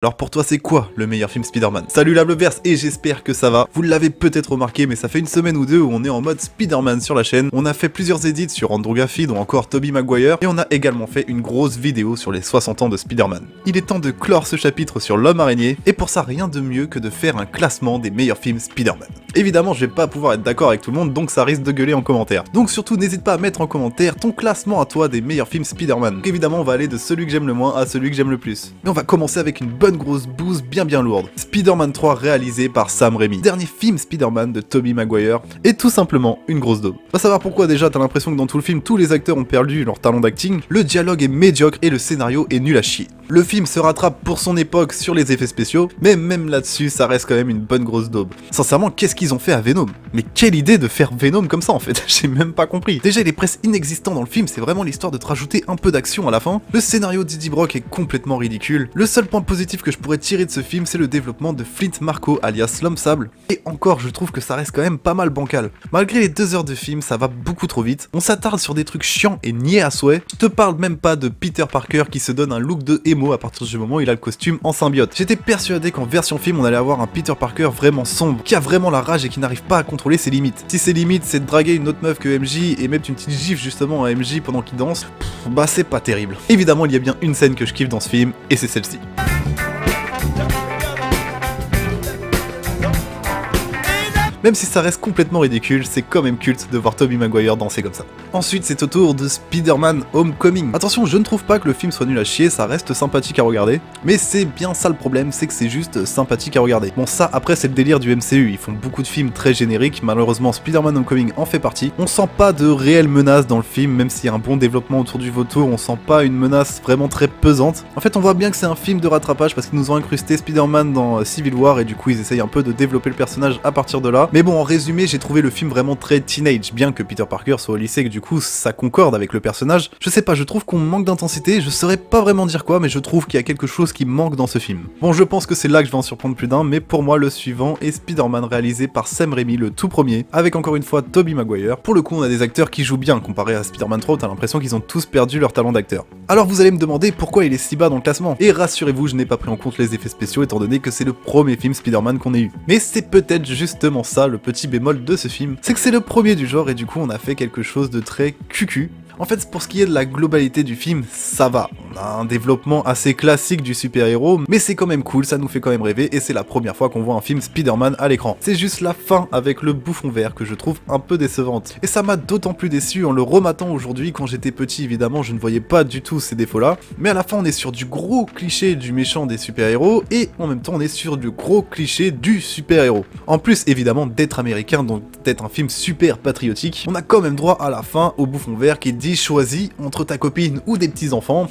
Alors pour toi c'est quoi le meilleur film Spider-Man? Salut la Blobverse et j'espère que ça va. Vous l'avez peut-être remarqué mais ça fait une semaine ou deux où on est en mode Spider-Man sur la chaîne. On a fait plusieurs edits sur Andrew Garfield ou encore Tobey Maguire et on a également fait une grosse vidéo sur les 60 ans de Spider-Man. Il est temps de clore ce chapitre sur l'homme araignée et pour ça rien de mieux que de faire un classement des meilleurs films Spider-Man. Évidemment je vais pas pouvoir être d'accord avec tout le monde donc ça risque de gueuler en commentaire. Donc surtout n'hésite pas à mettre en commentaire ton classement à toi des meilleurs films Spider-Man. Donc évidemment on va aller de celui que j'aime le moins à celui que j'aime le plus. Mais on va commencer avec une bonne grosse bouse bien lourde. Spider-Man 3 réalisé par Sam Raimi. Dernier film Spider-Man de Tobey Maguire est tout simplement une grosse daube. Va savoir pourquoi déjà t'as l'impression que dans tout le film tous les acteurs ont perdu leur talent d'acting, le dialogue est médiocre et le scénario est nul à chier. Le film se rattrape pour son époque sur les effets spéciaux, mais même là-dessus ça reste quand même une bonne grosse daube. Sincèrement qu'est-ce qu'ils ont fait à Venom? Mais quelle idée de faire Venom comme ça en fait, j'ai même pas compris. Déjà il est presque inexistant dans le film, c'est vraiment l'histoire de te rajouter un peu d'action à la fin. Le scénario d'Eddie Brock est complètement ridicule. Le seul point positif que je pourrais tirer de ce film c'est le développement de Flint Marko alias l'homme sable. Et encore je trouve que ça reste quand même pas mal bancal. Malgré les 2 heures de film ça va beaucoup trop vite. On s'attarde sur des trucs chiants et niais à souhait. Je te parle même pas de Peter Parker qui se donne un look de emo à partir du moment où il a le costume en symbiote. J'étais persuadé qu'en version film on allait avoir un Peter Parker vraiment sombre, qui a vraiment la rage et qui n'arrive pas à contrôler ses limites. Si ses limites c'est de draguer une autre meuf que MJ et mettre une petite gifle justement à MJ pendant qu'il danse, bah c'est pas terrible. Évidemment il y a bien une scène que je kiffe dans ce film et c'est celle-ci. Même si ça reste complètement ridicule, c'est quand même culte de voir Tobey Maguire danser comme ça. Ensuite, c'est au tour de Spider-Man Homecoming. Attention, je ne trouve pas que le film soit nul à chier, ça reste sympathique à regarder. Mais c'est bien ça le problème, c'est que c'est juste sympathique à regarder. Bon ça, après c'est le délire du MCU, ils font beaucoup de films très génériques, malheureusement Spider-Man Homecoming en fait partie. On sent pas de réelle menace dans le film, même s'il y a un bon développement autour du vautour, on sent pas une menace vraiment très pesante. En fait, on voit bien que c'est un film de rattrapage parce qu'ils nous ont incrusté Spider-Man dans Civil War et du coup ils essayent un peu de développer le personnage à partir de là. Mais bon, en résumé, j'ai trouvé le film vraiment très teenage, bien que Peter Parker soit au lycée et que du coup ça concorde avec le personnage. Je sais pas, je trouve qu'on manque d'intensité, je saurais pas vraiment dire quoi, mais je trouve qu'il y a quelque chose qui manque dans ce film. Bon, je pense que c'est là que je vais en surprendre plus d'un, mais pour moi le suivant est Spider-Man réalisé par Sam Raimi, le tout premier, avec encore une fois Tobey Maguire. Pour le coup, on a des acteurs qui jouent bien, comparé à Spider-Man 3 où t'as l'impression qu'ils ont tous perdu leur talent d'acteur. Alors vous allez me demander pourquoi il est si bas dans le classement, et rassurez-vous, je n'ai pas pris en compte les effets spéciaux étant donné que c'est le premier film Spider-Man qu'on ait eu. Mais c'est peut-être justement ça le petit bémol de ce film, c'est que c'est le premier du genre et du coup on a fait quelque chose de très cucu. En fait, pour ce qui est de la globalité du film, ça va. On a un développement assez classique du super-héros, mais c'est quand même cool, ça nous fait quand même rêver, et c'est la première fois qu'on voit un film Spider-Man à l'écran. C'est juste la fin avec le bouffon vert que je trouve un peu décevante. Et ça m'a d'autant plus déçu en le rematant aujourd'hui. Quand j'étais petit, évidemment, je ne voyais pas du tout ces défauts-là. Mais à la fin, on est sur du gros cliché du méchant des super-héros, et en même temps, on est sur du gros cliché du super-héros. En plus, évidemment, d'être américain, donc d'être un film super patriotique, on a quand même droit à la fin au bouffon vert qui dit choisis entre ta copine ou des petits-enfants.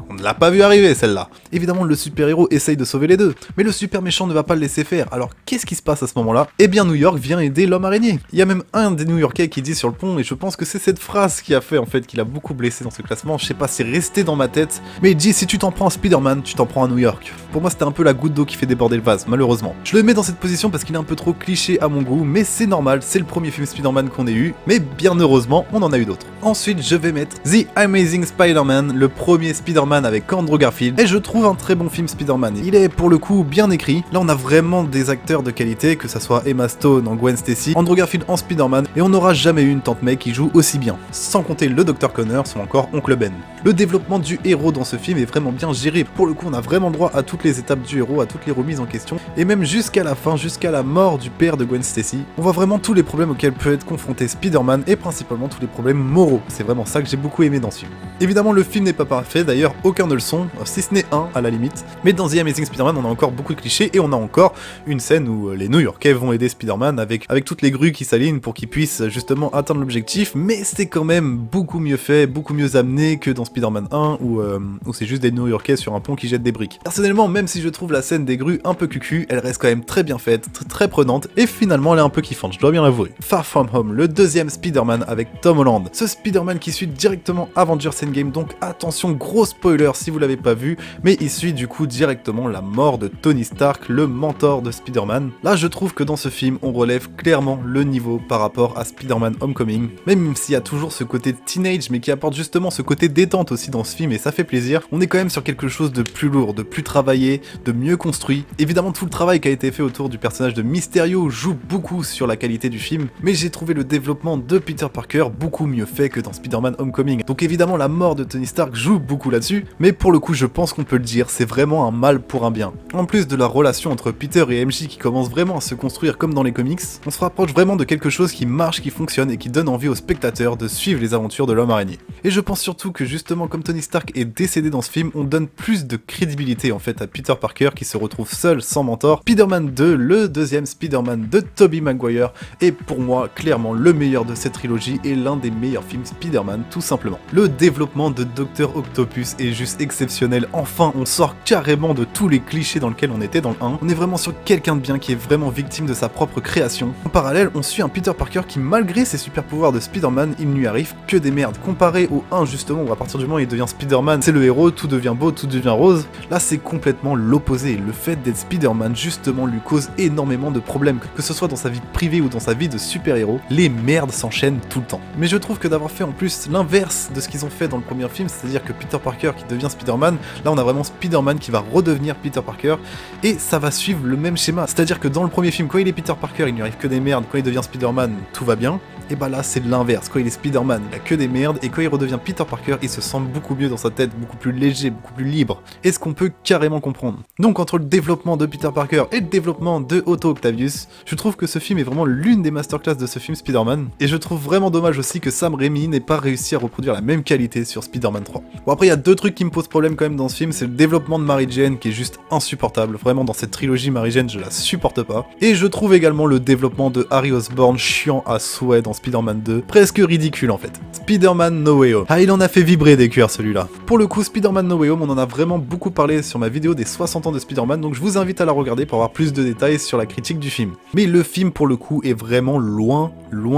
On ne l'a pas vu arriver celle-là. Évidemment le super-héros essaye de sauver les deux, mais le super méchant ne va pas le laisser faire. Alors qu'est-ce qui se passe à ce moment-là? Eh bien New York vient aider l'homme araignée. Il y a même un des New-Yorkais qui dit sur le pont, et je pense que c'est cette phrase qui a fait en fait qu'il a beaucoup blessé dans ce classement, je sais pas, c'est resté dans ma tête, mais il dit si tu t'en prends à Spider-Man, tu t'en prends à New York. Pour moi c'était un peu la goutte d'eau qui fait déborder le vase, malheureusement. Je le mets dans cette position parce qu'il est un peu trop cliché à mon goût, mais c'est normal, c'est le premier film Spider-Man qu'on ait eu, mais bien heureusement on en a eu d'autres. Ensuite je vais mettre The Amazing Spider-Man, le premier Spider-Man avec Andrew Garfield, et je trouve un très bon film Spider-Man. Il est pour le coup bien écrit, là on a vraiment des acteurs de qualité, que ça soit Emma Stone en Gwen Stacy, Andrew Garfield en Spider-Man, et on n'aura jamais eu une tante May qui joue aussi bien, sans compter le Dr Connors ou encore Oncle Ben. Le développement du héros dans ce film est vraiment bien géré, pour le coup on a vraiment droit à toutes les étapes du héros, à toutes les remises en question, et même jusqu'à la fin, jusqu'à la mort du père de Gwen Stacy, on voit vraiment tous les problèmes auxquels peut être confronté Spider-Man, et principalement tous les problèmes moraux. C'est vraiment ça que j'ai beaucoup aimé dans ce film. Évidemment le film n'est pas parfait, d'ailleurs aucun ne le sont, si ce n'est un à la limite, mais dans The Amazing Spider-Man on a encore beaucoup de clichés et on a encore une scène où les New-Yorkais vont aider Spider-Man avec toutes les grues qui s'alignent pour qu'il puisse justement atteindre l'objectif, mais c'est quand même beaucoup mieux fait, beaucoup mieux amené que dans Spider-Man 1 où c'est juste des New-Yorkais sur un pont qui jettent des briques. Personnellement, même si je trouve la scène des grues un peu cucu, elle reste quand même très bien faite, très prenante et finalement elle est un peu kiffante, je dois bien l'avouer. Far From Home, le deuxième Spider-Man avec Tom Holland. Ce Spider-Man qui suit directement Avengers Endgame, donc attention, gros gros spoiler si vous l'avez pas vu, mais il suit du coup directement la mort de Tony Stark, le mentor de Spider-Man. Là je trouve que dans ce film on relève clairement le niveau par rapport à Spider-Man Homecoming, même s'il y a toujours ce côté teenage mais qui apporte justement ce côté détente aussi dans ce film et ça fait plaisir, on est quand même sur quelque chose de plus lourd, de plus travaillé, de mieux construit. Évidemment tout le travail qui a été fait autour du personnage de Mysterio joue beaucoup sur la qualité du film, mais j'ai trouvé le développement de Peter Parker beaucoup mieux fait que dans Spider-Man Homecoming. Donc évidemment la mort de Tony Stark joue beaucoup là-dessus, mais pour le coup je pense qu'on peut le dire, c'est vraiment un mal pour un bien. En plus de la relation entre Peter et MJ qui commence vraiment à se construire comme dans les comics, on se rapproche vraiment de quelque chose qui marche, qui fonctionne et qui donne envie aux spectateurs de suivre les aventures de l'homme araignée. Et je pense surtout que justement comme Tony Stark est décédé dans ce film, on donne plus de crédibilité en fait à Peter Parker qui se retrouve seul, sans mentor. Spider-Man 2, le deuxième Spider-Man de Tobey Maguire, est pour moi clairement le meilleur de cette trilogie et l'un des meilleurs films Spider-Man tout simplement. Le développement de Dr Octopus est juste exceptionnel, enfin on sort carrément de tous les clichés dans lesquels on était dans le 1, on est vraiment sur quelqu'un de bien qui est vraiment victime de sa propre création. En parallèle, on suit un Peter Parker qui malgré ses super pouvoirs de Spider-Man, il ne lui arrive que des merdes. Comparé au 1 justement où à partir du moment où il devient Spider-Man, c'est le héros, tout devient beau, tout devient rose, là c'est complètement l'opposé. Le fait d'être Spider-Man justement lui cause énormément de problèmes, que ce soit dans sa vie privée ou dans sa vie de super-héros, les merdes s'enchaînent tout le temps. Mais je trouve que d'avoir fait en plus l'inverse de ce qu'ils ont fait dans le premier film, c'est-à-dire que Peter Parker qui devient Spider-Man, là on a vraiment Spider-Man qui va redevenir Peter Parker, et ça va suivre le même schéma. C'est-à-dire que dans le premier film, quand il est Peter Parker, il ne lui arrive que des merdes, quand il devient Spider-Man, tout va bien, et bah là c'est l'inverse, quand il est Spider-Man, il a que des merdes, et quand il redevient Peter Parker, il se sent beaucoup mieux dans sa tête, beaucoup plus léger, beaucoup plus libre, et ce qu'on peut carrément comprendre. Donc entre le développement de Peter Parker et le développement de Otto Octavius, je trouve que ce film est vraiment l'une des masterclass de ce film Spider-Man, et je trouve vraiment dommage aussi que Sam Raimi n'ait pas réussi à reproduire la même qualité sur Spider-Man 3. Bon après il y a deux trucs qui me posent problème quand même dans ce film, c'est le développement de Mary Jane qui est juste insupportable, vraiment dans cette trilogie Mary Jane je la supporte pas, et je trouve également le développement de Harry Osborn chiant à souhait dans Spider-Man 2, presque ridicule en fait. Spider-Man No Way Home. Ah il en a fait vibrer des cœurs celui-là. Pour le coup Spider-Man No Way Home on en a vraiment beaucoup parlé sur ma vidéo des 60 ans de Spider-Man, donc je vous invite à la regarder pour avoir plus de détails sur la critique du film. Mais le film pour le coup est vraiment loin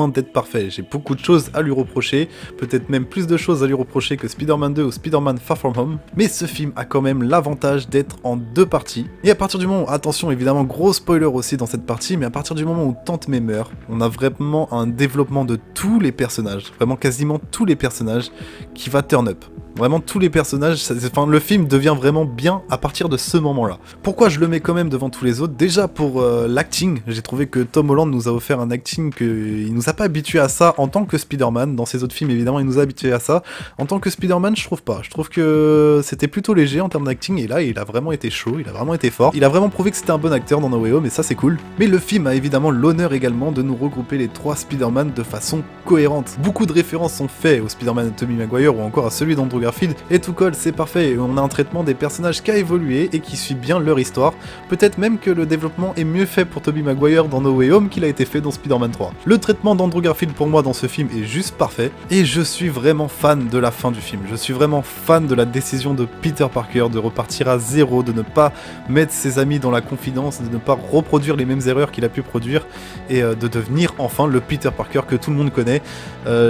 d'être parfait, j'ai beaucoup de choses à lui reprocher, peut-être même plus de choses à lui reprocher que Spider-Man 2 ou Spider-Man Far From Home, mais ce film a quand même l'avantage d'être en deux parties, et à partir du moment où, attention évidemment gros spoiler aussi dans cette partie, mais à partir du moment où Tante May meurt, on a vraiment un développement de tous les personnages, vraiment quasiment tous les personnages qui va turn up. Vraiment tous les personnages, enfin le film devient vraiment bien à partir de ce moment-là. Pourquoi je le mets quand même devant tous les autres? Déjà pour l'acting, j'ai trouvé que Tom Holland nous a offert un acting qu'il nous a pas habitué à ça en tant que Spider-Man. Dans ses autres films évidemment il nous a habitué à ça. En tant que Spider-Man je trouve pas. Je trouve que c'était plutôt léger en termes d'acting et là il a vraiment été chaud, il a vraiment été fort. Il a vraiment prouvé que c'était un bon acteur dans No Way Home et ça c'est cool. Mais le film a évidemment l'honneur également de nous regrouper les trois Spider-Man de façon cohérente. Beaucoup de références sont faites au Spider-Man de Tobey Maguire ou encore à celui d'Andrew Garfield et tout colle, c'est parfait. On a un traitement des personnages qui a évolué et qui suit bien leur histoire. Peut-être même que le développement est mieux fait pour Tobey Maguire dans No Way Home qu'il a été fait dans Spider-Man 3. Le traitement d'Andrew Garfield pour moi dans ce film est juste parfait et je suis vraiment fan de la fin du film. Je suis vraiment fan de la décision de Peter Parker de repartir à zéro, de ne pas mettre ses amis dans la confidence, de ne pas reproduire les mêmes erreurs qu'il a pu produire et de devenir enfin le Peter Parker que tout le monde connaît.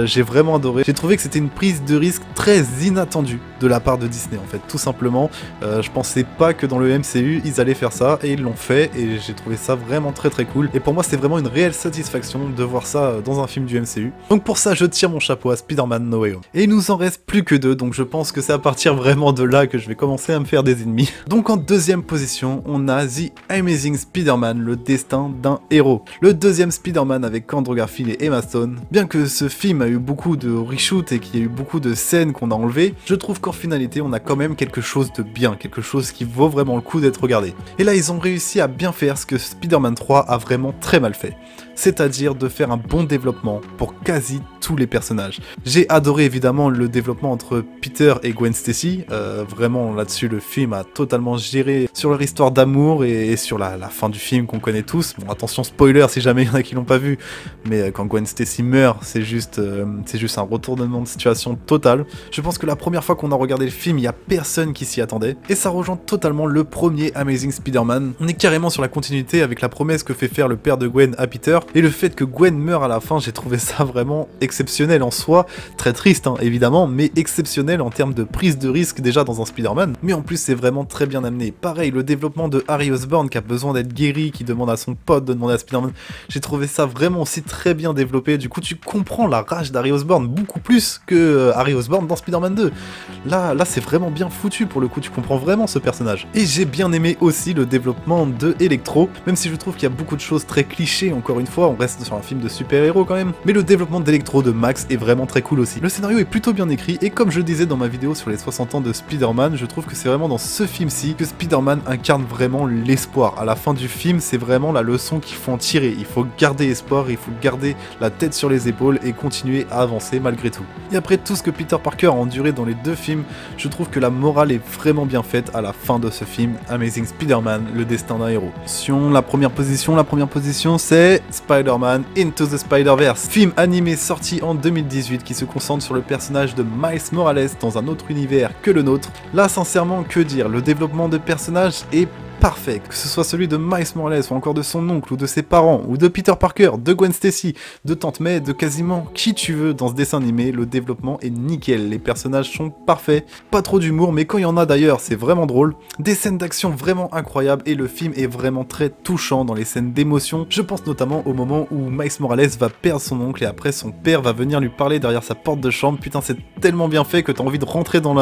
J'ai vraiment adoré. J'ai trouvé que c'était une prise de risque très inattendue de la part de Disney en fait, tout simplement. Je pensais pas que dans le MCU ils allaient faire ça et ils l'ont fait et j'ai trouvé ça vraiment très cool et pour moi c'était vraiment une réelle satisfaction de voir ça dans un film du MCU. Donc pour ça je tire mon chapeau à Spider-Man No Way Home. Et il nous en reste plus que deux, donc je pense que c'est à partir vraiment de là que je vais commencer à me faire des ennemis. Donc en deuxième position on a The Amazing Spider-Man, le destin d'un héros. Le deuxième Spider-Man avec Andrew Garfield et Emma Stone. Bien que ce film a eu beaucoup de reshoots et qu'il y a eu beaucoup de scènes qu'on a enlevées, je trouve qu'en finalité on a quand même quelque chose de bien, quelque chose qui vaut vraiment le coup d'être regardé. Et là ils ont réussi à bien faire ce que Spider-Man 3 a vraiment très mal fait, c'est-à-dire de faire un bon développement pour quasi tous les personnages. J'ai adoré évidemment le développement entre Peter et Gwen Stacy, vraiment là-dessus le film a totalement géré sur leur histoire d'amour et sur la fin du film qu'on connaît tous. Bon attention spoiler si jamais il y en a qui l'ont pas vu, mais quand Gwen Stacy meurt c'est juste un retournement de situation total. Je pense que la première fois qu'on a regardé le film il y a personne qui s'y attendait et ça rejoint totalement le premier Amazing Spider-Man. On est carrément sur la continuité avec la promesse que fait faire le père de Gwen à Peter Et le fait que Gwen meure à la fin, j'ai trouvé ça vraiment exceptionnel en soi, très triste hein, évidemment, mais exceptionnel en termes de prise de risque déjà dans un Spider-Man, mais en plus c'est vraiment très bien amené. Pareil, le développement de Harry Osborn qui a besoin d'être guéri, qui demande à son pote de demander à Spider-Man, j'ai trouvé ça vraiment aussi très bien développé, du coup tu comprends la rage d'Harry Osborn beaucoup plus que Harry Osborn dans Spider-Man 2. Là c'est vraiment bien foutu pour le coup, tu comprends vraiment ce personnage. Et j'ai bien aimé aussi le développement de Electro, même si je trouve qu'il y a beaucoup de choses très clichés, encore une fois, on reste sur un film de super-héros quand même, mais le développement d'Electro de Max est vraiment très cool aussi. Le scénario est plutôt bien écrit, et comme je disais dans ma vidéo sur les 60 ans de Spider-Man, je trouve que c'est vraiment dans ce film-ci que Spider-Man incarne vraiment l'espoir. À la fin du film, c'est vraiment la leçon qu'il faut en tirer. Il faut garder espoir, il faut garder la tête sur les épaules et continuer à avancer malgré tout. Et après tout ce que Peter Parker a enduré dans les deux films, je trouve que la morale est vraiment bien faite à la fin de ce film, Amazing Spider-Man, le destin d'un héros. La première position c'est Spider-Man Into the Spider-Verse, film animé sorti en 2018 qui se concentre sur le personnage de Miles Morales dans un autre univers que le nôtre. Là sincèrement, que dire, le développement de personnage est parfait, que ce soit celui de Miles Morales ou encore de son oncle ou de ses parents ou de Peter Parker, de Gwen Stacy, de Tante May, de quasiment qui tu veux dans ce dessin animé, le développement est nickel, les personnages sont parfaits, pas trop d'humour mais quand il y en a d'ailleurs c'est vraiment drôle, des scènes d'action vraiment incroyables et le film est vraiment très touchant dans les scènes d'émotion, je pense notamment au moment où Miles Morales va perdre son oncle et après son père va venir lui parler derrière sa porte de chambre, putain c'est tellement bien fait que t'as envie de rentrer dans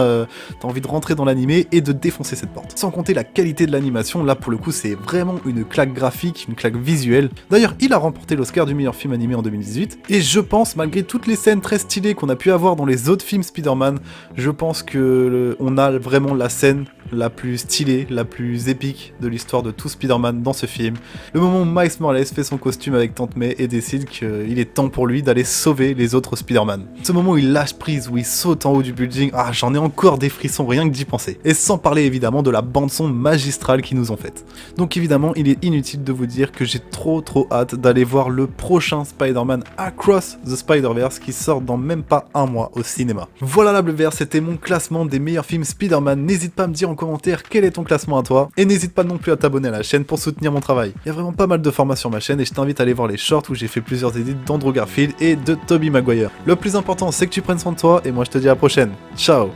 l'animé et de défoncer cette porte. Sans compter la qualité de l'animation, là pour le coup c'est vraiment une claque graphique, une claque visuelle. D'ailleurs il a remporté l'Oscar du meilleur film animé en 2018 et je pense malgré toutes les scènes très stylées qu'on a pu avoir dans les autres films Spider-Man, je pense que on a vraiment la scène la plus stylée, la plus épique de l'histoire de tout Spider-Man dans ce film. Le moment où Miles Morales fait son costume avec Tante May et décide qu'il est temps pour lui d'aller sauver les autres Spider-Man. Ce moment où il lâche prise, où il saute en haut du building, ah j'en ai encore des frissons rien que d'y penser. Et sans parler évidemment de la bande-son magistrale qu'ils nous ont faite. Donc évidemment il est inutile de vous dire que j'ai trop hâte d'aller voir le prochain Spider-Man Across the Spider-Verse qui sort dans même pas un mois au cinéma. Voilà la Bleu-Vert, c'était mon classement des meilleurs films Spider-Man. N'hésite pas à me dire en commentaire quel est ton classement à toi, et n'hésite pas non plus à t'abonner à la chaîne pour soutenir mon travail. Il y a vraiment pas mal de formats sur ma chaîne et je t'invite à aller voir les shorts où j'ai fait plusieurs edits d'Andrew Garfield et de Tobey Maguire. Le plus important c'est que tu prennes soin de toi et moi je te dis à la prochaine. Ciao.